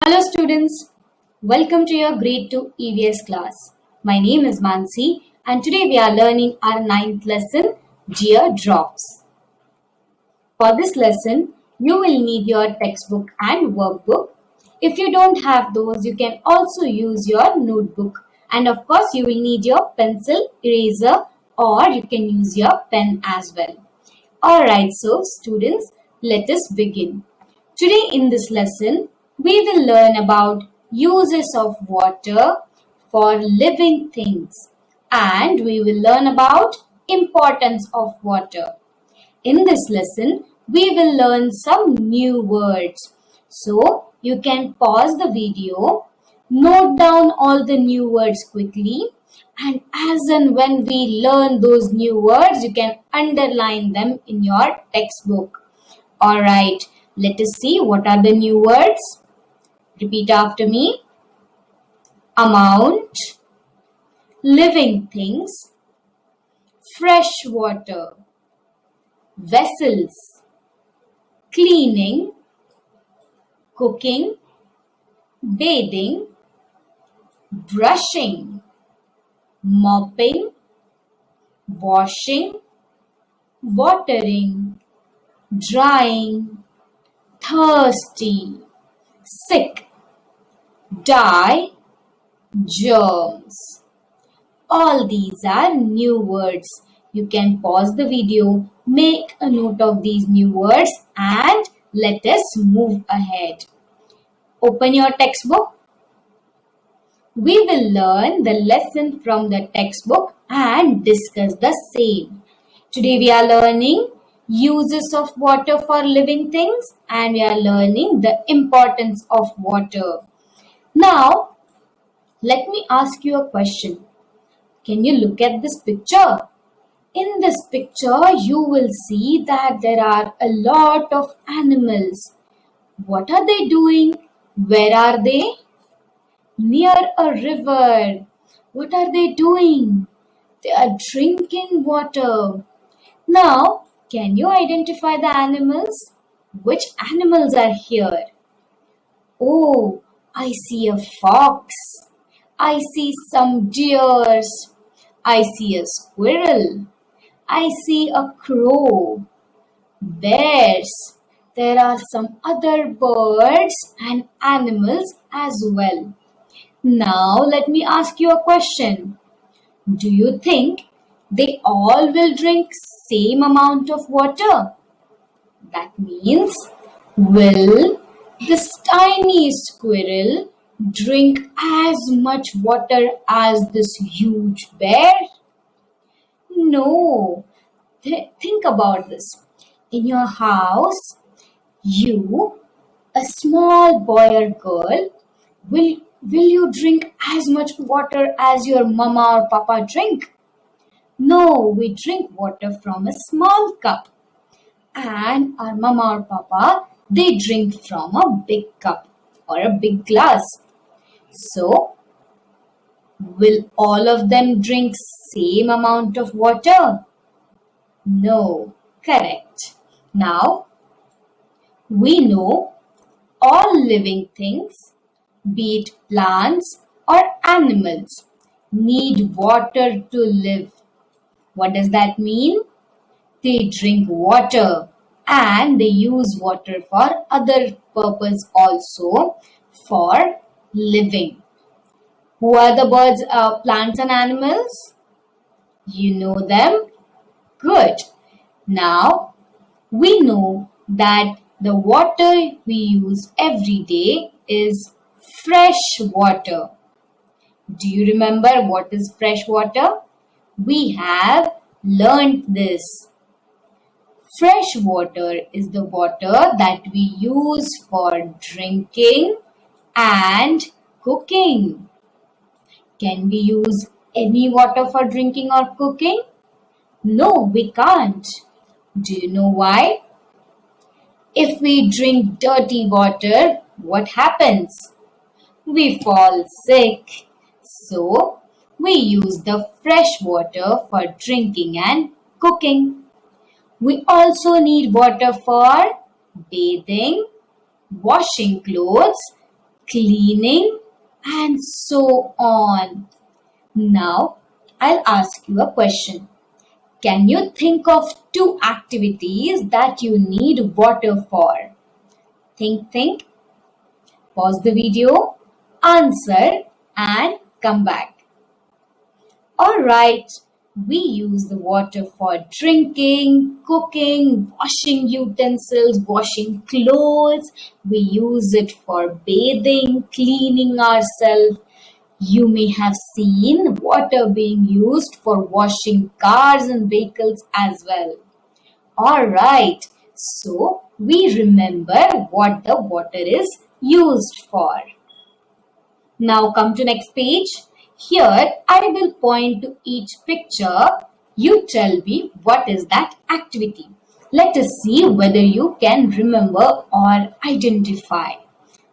Hello students, welcome to your grade 2 EVS class. My name is Mansi and today we are learning our 9th lesson, Dear Drops. For this lesson, you will need your textbook and workbook. If you don't have those, you can also use your notebook. And of course, you will need your pencil, eraser, or you can use your pen as well. Alright, so students, let us begin. Today in this lesson, we will learn about uses of water for living things and we will learn about importance of water. In this lesson, we will learn some new words. So, you can pause the video, note down all the new words quickly, and as and when we learn those new words, you can underline them in your textbook. Alright, let us see what are the new words. Repeat after me. Amount, living things, fresh water, vessels, cleaning, cooking, bathing, brushing, mopping, washing, watering, drying, thirsty, sick, die, germs. All these are new words. You can pause the video, make a note of these new words and let us move ahead. Open your textbook. We will learn the lesson from the textbook and discuss the same. Today we are learning uses of water for living things and we are learning the importance of water. Now, let me ask you a question. Can you look at this picture? In this picture, you will see that there are a lot of animals. What are they doing? Where are they? Near a river. What are they doing? They are drinking water. Now, can you identify the animals? Which animals are here? Oh, I see a fox. I see some deers. I see a squirrel. I see a crow. Bears. There are some other birds and animals as well. Now let me ask you a question. Do you think they all will drink same amount of water? That means, will this tiny squirrel drink as much water as this huge bear? No. Think about this. In your house, you, a small boy or girl, will you drink as much water as your mama or papa drink? No, we drink water from a small cup. And our mama or papa, they drink from a big cup or a big glass. So, will all of them drink same amount of water? No, correct. Now, we know all living things, be it plants or animals, need water to live. What does that mean? They drink water and they use water for other purpose also for living. Who are the birds, plants and animals? You know them? Good. Now, we know that the water we use every day is fresh water. Do you remember what is fresh water? We have learned this. Fresh water is the water that we use for drinking and cooking. Can we use any water for drinking or cooking? No, we can't. Do you know why? If we drink dirty water, what happens? We fall sick. So, we use the fresh water for drinking and cooking. We also need water for bathing, washing clothes, cleaning, and so on. Now, I'll ask you a question. Can you think of two activities that you need water for? Think, pause the video, answer, and come back. Alright, we use the water for drinking, cooking, washing utensils, washing clothes. We use it for bathing, cleaning ourselves. You may have seen water being used for washing cars and vehicles as well. Alright, so we remember what the water is used for. Now come to next page. Here I will point to each picture. You tell me what is that activity. Let us see whether you can remember or identify.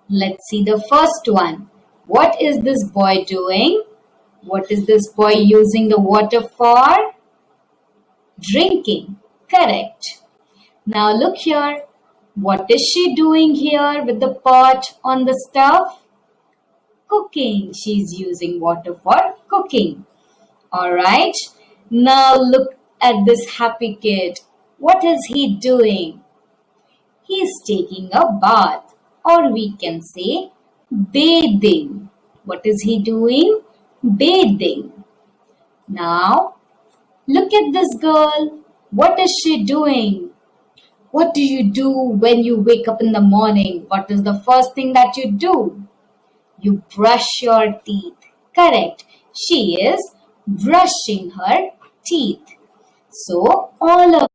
Let's see the first one. What is this boy doing? What is this boy using the water for? Drinking. Correct. Now look here. What is she doing here with the pot on the stove? Cooking. She's using water for cooking. Alright. Now look at this happy kid. What is he doing? He's taking a bath, or we can say bathing. What is he doing? Bathing. Now look at this girl. What is she doing? What do you do when you wake up in the morning? What is the first thing that you do? You brush your teeth. Correct. She is brushing her teeth. So all of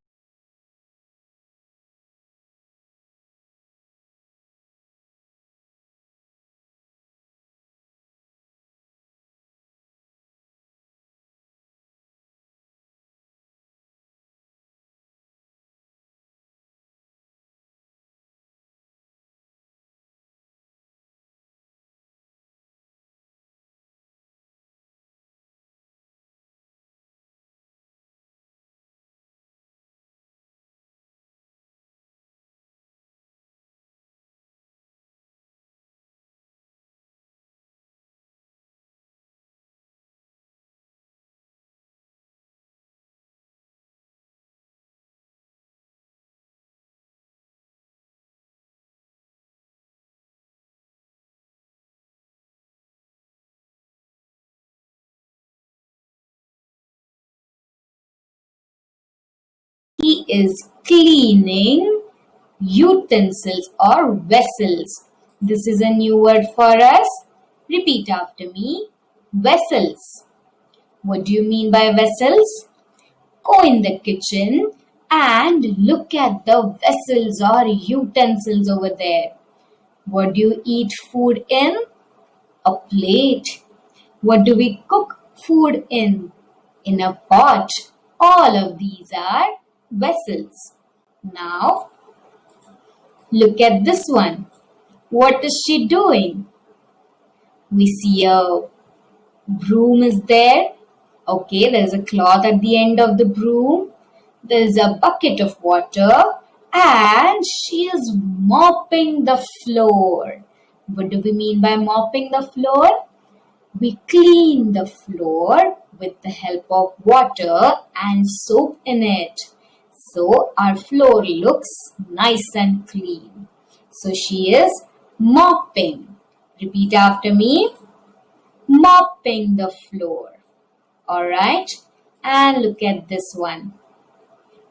he is cleaning utensils or vessels. This is a new word for us. Repeat after me. Vessels. What do you mean by vessels? Go in the kitchen and look at the vessels or utensils over there. What do you eat food in? A plate. What do we cook food in? In a pot. All of these are vessels. Now, look at this one. What is she doing? We see a broom is there. Okay, there's a cloth at the end of the broom. There's a bucket of water and she is mopping the floor. What do we mean by mopping the floor? We clean the floor with the help of water and soap in it. So our floor looks nice and clean. So she is mopping. Repeat after me. Mopping the floor. Alright. And look at this one.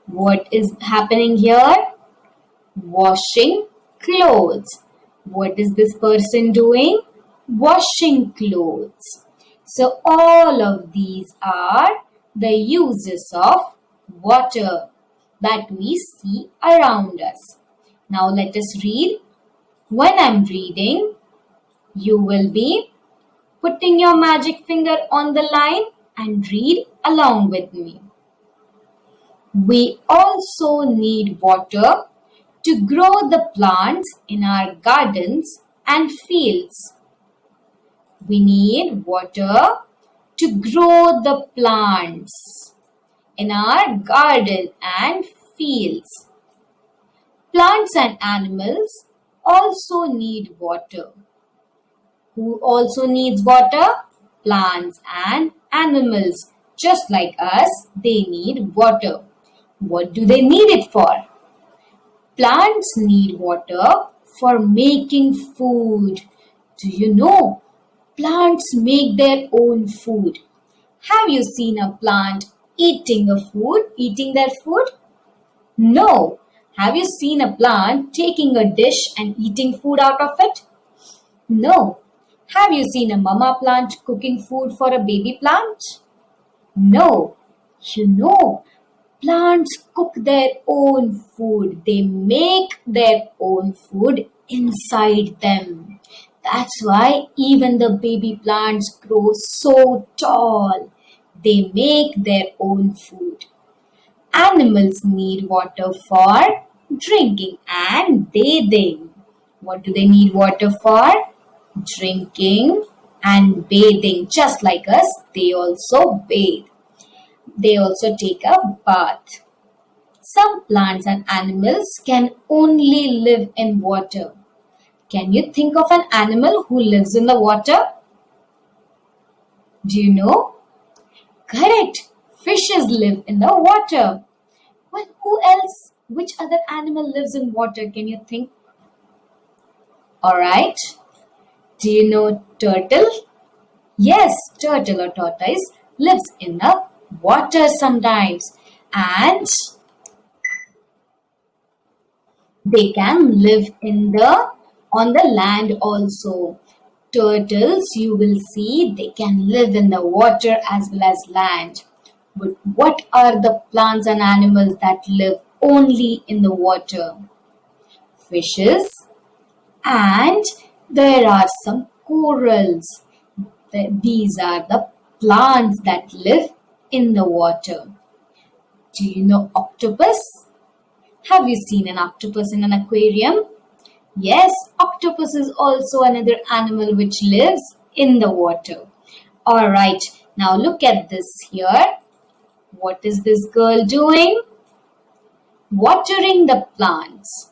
What is happening here? Washing clothes. What is this person doing? Washing clothes. So all of these are the uses of water that we see around us. Now let us read. When I'm reading, you will be putting your magic finger on the line and read along with me. We also need water to grow the plants in our gardens and fields. We need water to grow the plants in our garden and fields. Plants and animals also need water. Who also needs water? Plants and animals. Just like us, they need water. What do they need it for? Plants need water for making food. Do you know? Plants make their own food. Have you seen a plant eating their food? No. Have you seen a plant taking a dish and eating food out of it? No. Have you seen a mama plant cooking food for a baby plant? No. You know, plants cook their own food. They make their own food inside them. That's why even the baby plants grow so tall. They make their own food. Animals need water for drinking and bathing. What do they need water for? Drinking and bathing. Just like us, they also bathe. They also take a bath. Some plants and animals can only live in water. Can you think of an animal who lives in the water? Do you know? Correct. Fishes live in the water. Well, who else? Which other animal lives in water? Can you think? Alright. Do you know turtle? Yes, turtle or tortoise lives in the water sometimes. And they can live on the land also. Turtles, you will see, they can live in the water as well as land. But what are the plants and animals that live only in the water? Fishes, and there are some corals. These are the plants that live in the water. Do you know octopus? Have you seen an octopus in an aquarium? Yes, octopus is also another animal which lives in the water. Alright, now look at this here. What is this girl doing? Watering the plants.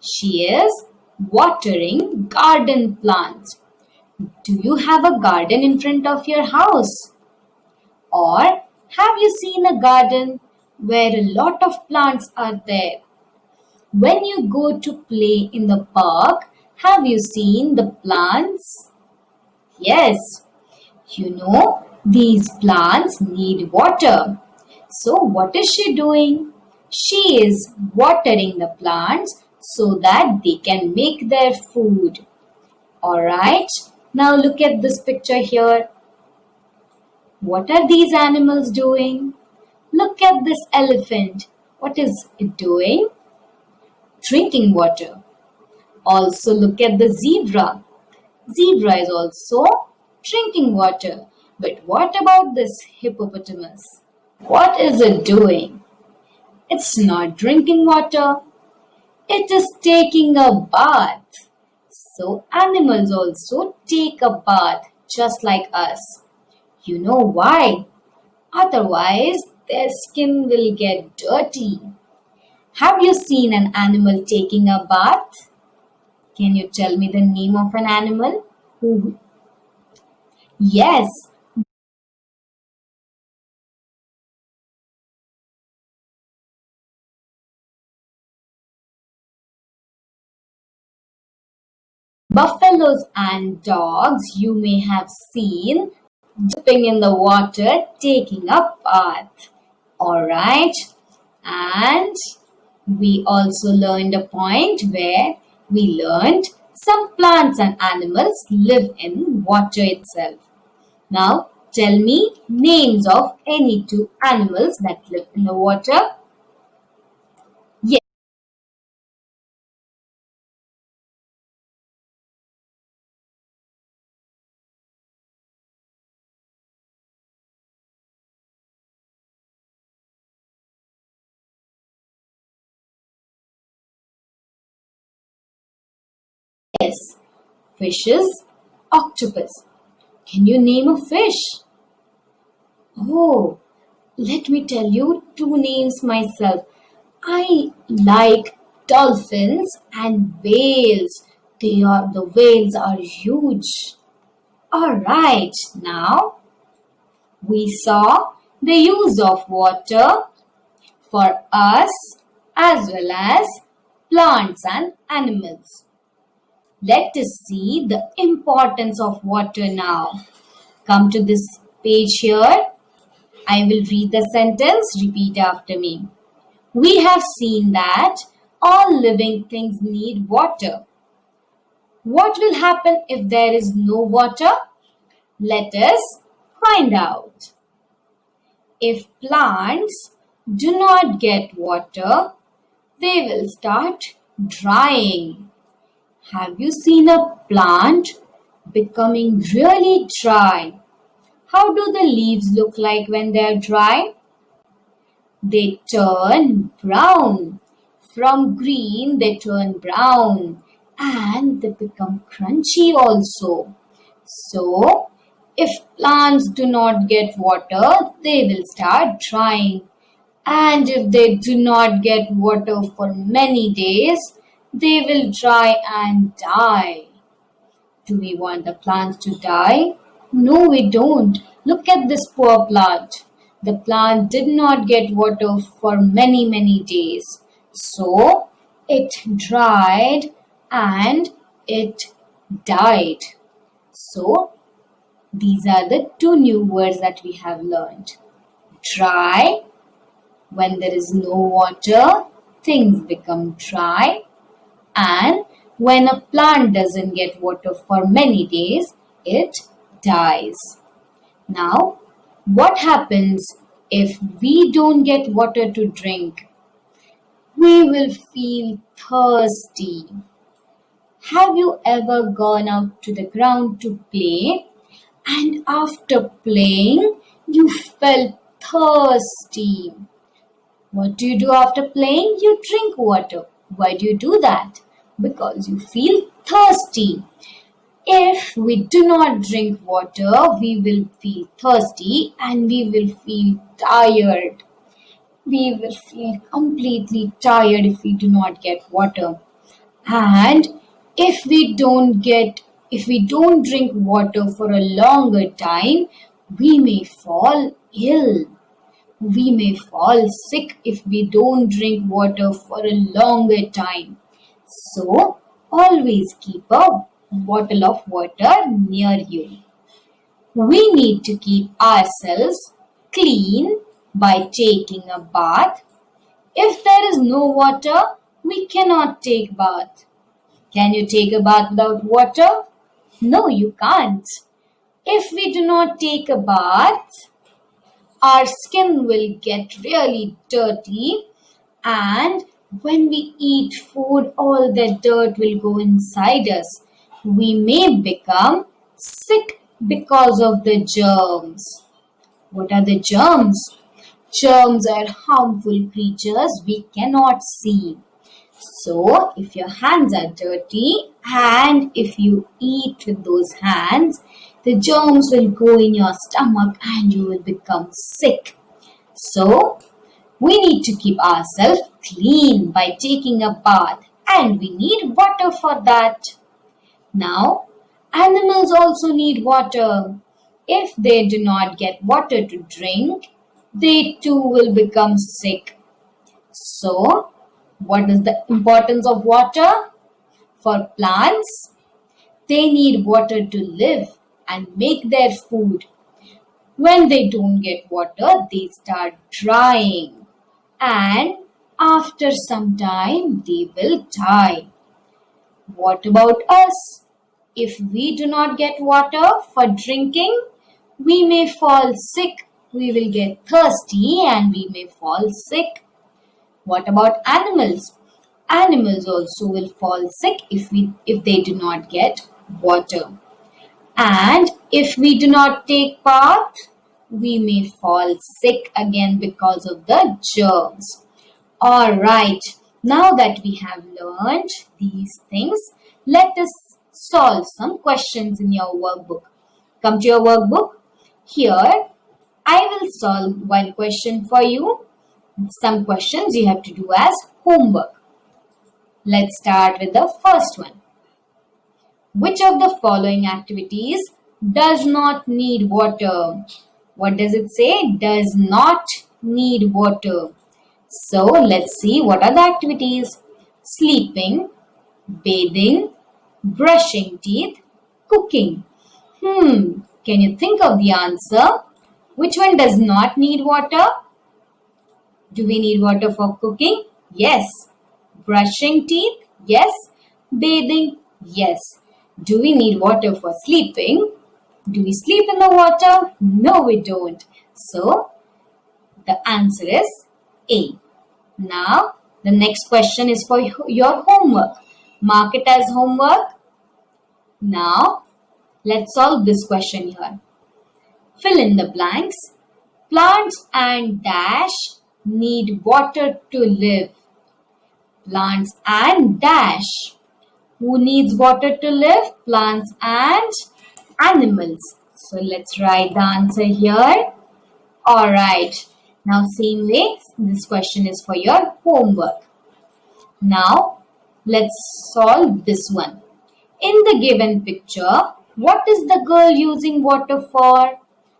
She is watering garden plants. Do you have a garden in front of your house? Or have you seen a garden where a lot of plants are there? When you go to play in the park, have you seen the plants? Yes, you know, these plants need water. So what is she doing? She is watering the plants so that they can make their food. Alright, now look at this picture here. What are these animals doing? Look at this elephant. What is it doing? Drinking water. Also look at the zebra. Zebra is also drinking water. But what about this hippopotamus? What is it doing? It's not drinking water. It is taking a bath. So animals also take a bath just like us. You know why? Otherwise, their skin will get dirty. Have you seen an animal taking a bath? Can you tell me the name of an animal? Yes, buffaloes and dogs you may have seen dipping in the water, taking a bath. Alright, and we also learned a point where we learned some plants and animals live in water itself. Now, tell me names of any two animals that live in the water. Yes, fishes, octopus. Can you name a fish? Oh, let me tell you two names myself. I like dolphins and whales. The whales are huge. Alright, now we saw the use of water for us as well as plants and animals. Let us see the importance of water now. Come to this page here. I will read the sentence. Repeat after me. We have seen that all living things need water. What will happen if there is no water? Let us find out. If plants do not get water, they will start drying. Have you seen a plant becoming really dry? How do the leaves look like when they are dry? They turn brown. From green, they turn brown and they become crunchy also. So, if plants do not get water, they will start drying. And if they do not get water for many days, they will dry and die. Do we want the plants to die? No, we don't. Look at this poor plant. The plant did not get water for many, many days. So it dried and it died. So these are the two new words that we have learned. Dry, when there is no water, things become dry. And when a plant doesn't get water for many days, it dies. Now, what happens if we don't get water to drink? We will feel thirsty. Have you ever gone out to the ground to play and after playing you felt thirsty? What do you do after playing? You drink water. Why do you do that? Because you feel thirsty. If we do not drink water, we will feel thirsty and we will feel tired. We will feel completely tired if we do not get water. And if we don't drink water for a longer time, we may fall ill. We may fall sick if we don't drink water for a longer time. So, always keep a bottle of water near you. We need to keep ourselves clean by taking a bath. If there is no water, we cannot take bath. Can you take a bath without water? No, you can't. If we do not take a bath, our skin will get really dirty, and when we eat food, all the dirt will go inside us. We may become sick because of the germs. What are the germs? Germs are harmful creatures we cannot see. So, if your hands are dirty and if you eat with those hands, the germs will go in your stomach and you will become sick. So, we need to keep ourselves clean by taking a bath, and we need water for that. Now, animals also need water. If they do not get water to drink, they too will become sick. So, what is the importance of water? For plants, they need water to live and make their food. When they don't get water, they start drying. And after some time, they will die. What about us? If we do not get water for drinking, we may fall sick. We will get thirsty and we may fall sick. What about animals? Animals also will fall sick if they do not get water. And if we do not take bath, we may fall sick again because of the germs. Alright, now that we have learned these things, let us solve some questions in your workbook. Come to your workbook. Here, I will solve one question for you. Some questions you have to do as homework. Let's start with the first one. Which of the following activities does not need water. What does it say? Does not need water. So let's see what are the activities. Sleeping, bathing, brushing teeth, cooking. Can you think of the answer? Which one does not need water? Do we need water for cooking? Yes. Brushing teeth? Yes. Bathing? Yes. Do we need water for sleeping? Do we sleep in the water? No, we don't. So, the answer is A. Now, the next question is for your homework. Mark it as homework. Now, let's solve this question here. Fill in the blanks. Plants and dash need water to live. Plants and dash. Who needs water to live? Plants and animals. So let's write the answer here. Alright. Now same way, this question is for your homework. Now let's solve this one. In the given picture, what is the girl using water for?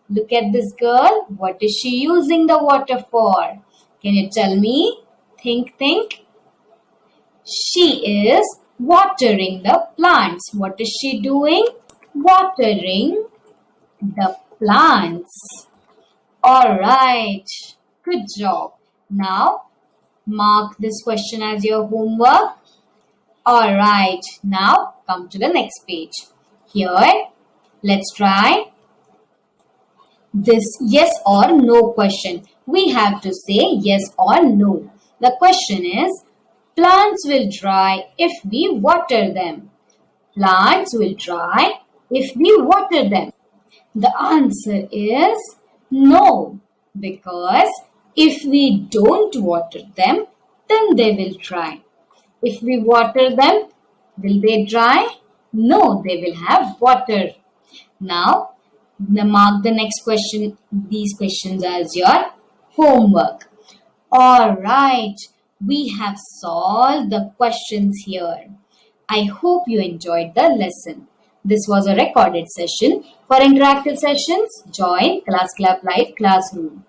Look at this girl. What is she using the water for? Can you tell me? Think. She is watering the plants. What is she doing? Watering the plants. Alright. Good job. Now, mark this question as your homework. Alright. Now, come to the next page. Here, let's try this yes or no question. We have to say yes or no. The question is, plants will dry if we water them. Plants will dry if we water them. The answer is no, because if we don't water them, then they will dry. If we water them, will they dry? No, they will have water. Now, mark the next question, these questions as your homework. Alright, we have solved the questions here. I hope you enjoyed the lesson. This was a recorded session. For interactive sessions, join Class Club Live Classroom.